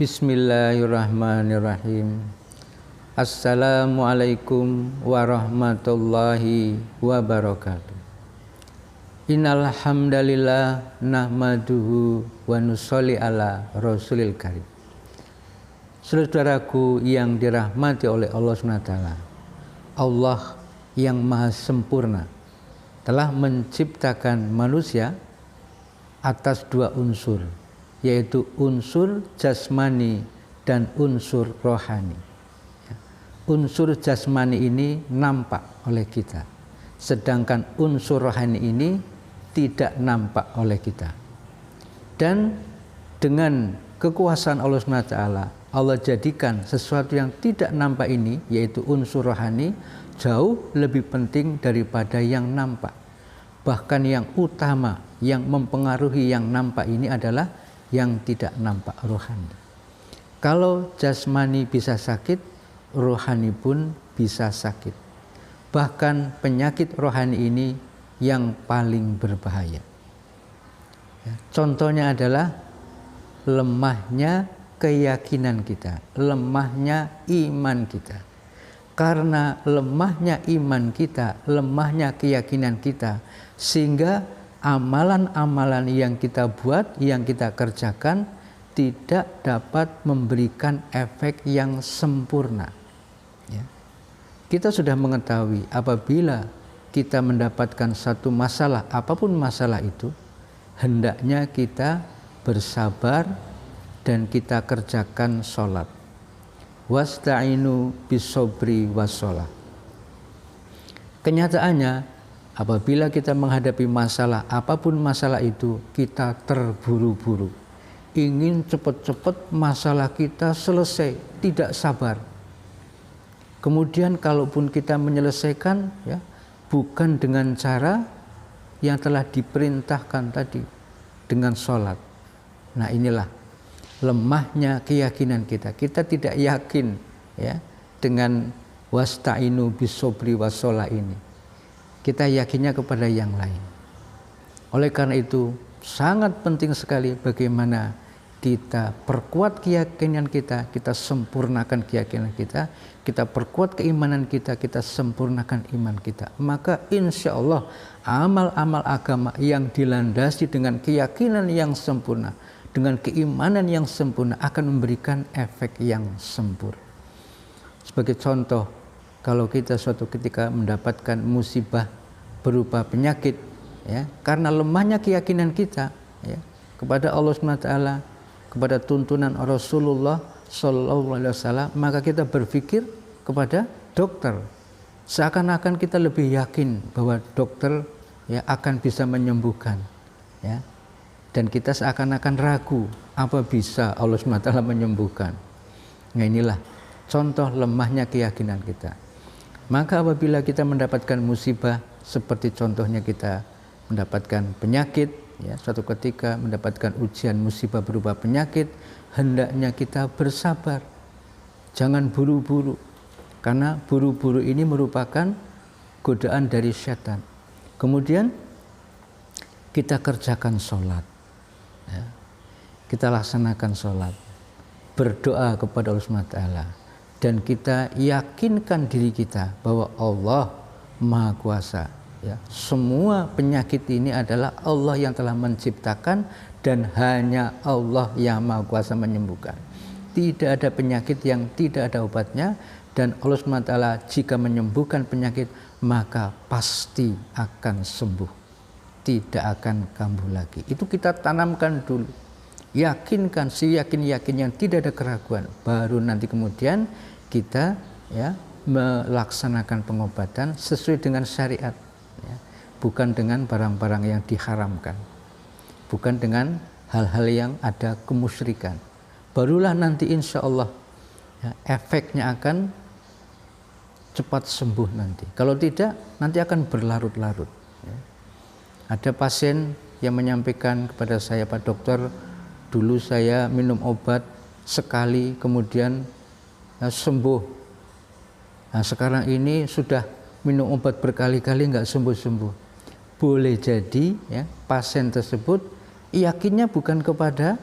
Bismillahirrahmanirrahim. Assalamualaikum warahmatullahi wabarakatuh. Innal hamdalillah nahmaduhu wa nusolli ala rasulil karim. Saudaraku yang dirahmati oleh Allah SWT, Allah yang maha sempurna telah menciptakan manusia atas dua unsur, yaitu unsur jasmani dan unsur rohani. Unsur jasmani ini nampak oleh kita, sedangkan unsur rohani ini tidak nampak oleh kita. Dan dengan kekuasaan Allah SWT, Allah jadikan sesuatu yang tidak nampak ini, yaitu unsur rohani, jauh lebih penting daripada yang nampak. Bahkan yang utama, yang mempengaruhi yang nampak ini adalah yang tidak nampak, rohani. Kalau jasmani bisa sakit, rohani pun bisa sakit. Bahkan penyakit rohani ini yang paling berbahaya. Contohnya adalah lemahnya keyakinan kita, lemahnya iman kita. Karena lemahnya iman kita, lemahnya keyakinan kita, sehingga amalan-amalan yang kita buat, yang kita kerjakan tidak dapat memberikan efek yang sempurna. Ya. Kita sudah mengetahui apabila kita mendapatkan satu masalah, apapun masalah itu, hendaknya kita bersabar dan kita kerjakan sholat. Wasta'inu bisobri wassalah. Kenyataannya, apabila kita menghadapi masalah, apapun masalah itu, kita terburu-buru, ingin cepat-cepat masalah kita selesai, tidak sabar. Kemudian kalaupun kita menyelesaikan, ya, bukan dengan cara yang telah diperintahkan tadi, dengan sholat. Nah, inilah lemahnya keyakinan kita. Kita tidak yakin, ya, dengan wasta'inu bisobri wassalah ini. Kita yakinnya kepada yang lain. Oleh karena itu sangat penting sekali bagaimana kita perkuat keyakinan kita, kita sempurnakan keyakinan kita, kita perkuat keimanan kita, kita sempurnakan iman kita. Maka insya Allah amal-amal agama yang dilandasi dengan keyakinan yang sempurna, dengan keimanan yang sempurna akan memberikan efek yang sempurna. Sebagai contoh, kalau kita suatu ketika mendapatkan musibah berupa penyakit, ya, karena lemahnya keyakinan kita, ya, kepada Allah SWT, kepada tuntunan Rasulullah SAW, maka kita berpikir kepada dokter. Seakan-akan kita lebih yakin bahwa dokter, ya, akan bisa menyembuhkan, ya, dan kita seakan-akan ragu apa bisa Allah SWT menyembuhkan. Nah, inilah contoh lemahnya keyakinan kita. Maka apabila kita mendapatkan musibah, seperti contohnya kita mendapatkan penyakit, ya, suatu ketika mendapatkan ujian musibah berupa penyakit, hendaknya kita bersabar. Jangan buru-buru, karena buru-buru ini merupakan godaan dari setan. Kemudian kita kerjakan sholat, ya. Kita laksanakan sholat, berdoa kepada Allah SWT, dan kita yakinkan diri kita bahwa Allah Maha Kuasa. Ya, semua penyakit ini adalah Allah yang telah menciptakan dan hanya Allah yang Maha Kuasa menyembuhkan. Tidak ada penyakit yang tidak ada obatnya, dan Allah SWT jika menyembuhkan penyakit maka pasti akan sembuh, tidak akan kambuh lagi. Itu kita tanamkan dulu, yakinkan seyakin-yakin yang tidak ada keraguan, baru nanti kemudian kita, ya, melaksanakan pengobatan sesuai dengan syariat, ya, bukan dengan barang-barang yang diharamkan, bukan dengan hal-hal yang ada kemusyrikan. Barulah nanti insya Allah, ya, efeknya akan cepat sembuh nanti. Kalau tidak, nanti akan berlarut-larut. Ya. Ada pasien yang menyampaikan kepada saya, Pak Dokter, dulu saya minum obat sekali kemudian sembuh. Nah, sekarang ini sudah minum obat berkali-kali nggak sembuh-sembuh. Boleh jadi, ya, pasien tersebut yakinnya bukan kepada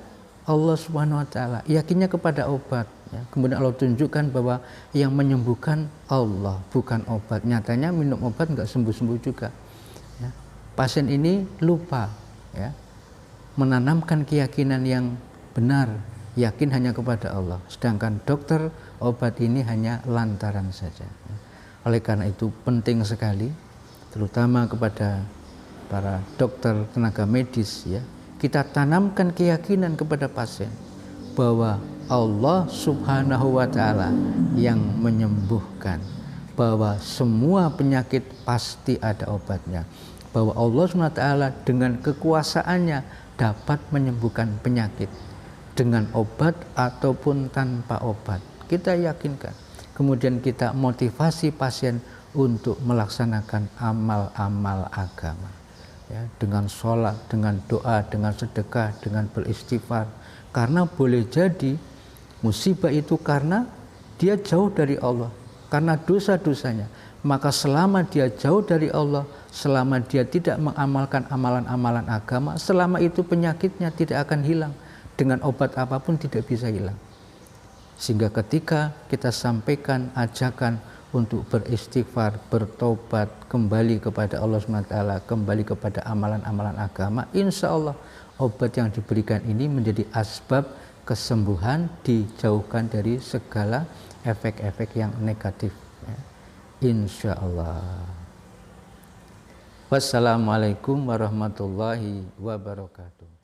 Allah Subhanahu wa taala, yakinnya kepada obat. Ya. Kemudian Allah tunjukkan bahwa yang menyembuhkan Allah, bukan obat. Nyatanya minum obat nggak sembuh-sembuh juga. Ya. Pasien ini lupa, ya, menanamkan keyakinan yang benar, yakin hanya kepada Allah. Sedangkan dokter, obat ini hanya lantaran saja. Ya. Oleh karena itu penting sekali, terutama kepada para dokter, tenaga medis, ya, kita tanamkan keyakinan kepada pasien bahwa Allah Subhanahu wa taala yang menyembuhkan, bahwa semua penyakit pasti ada obatnya, bahwa Allah Subhanahu wa taala dengan kekuasaannya dapat menyembuhkan penyakit dengan obat ataupun tanpa obat. Kita yakinkan. Kemudian kita motivasi pasien untuk melaksanakan amal-amal agama. Ya, dengan sholat, dengan doa, dengan sedekah, dengan beristighfar. Karena boleh jadi musibah itu karena dia jauh dari Allah, karena dosa-dosanya. Maka selama dia jauh dari Allah, selama dia tidak mengamalkan amalan-amalan agama, selama itu penyakitnya tidak akan hilang. Dengan obat apapun tidak bisa hilang. Sehingga ketika kita sampaikan ajakan untuk beristighfar, bertobat, kembali kepada Allah SWT, kembali kepada amalan-amalan agama, insya Allah obat yang diberikan ini menjadi asbab kesembuhan, dijauhkan dari segala efek-efek yang negatif. Ya. Insya Allah. Wassalamualaikum warahmatullahi wabarakatuh.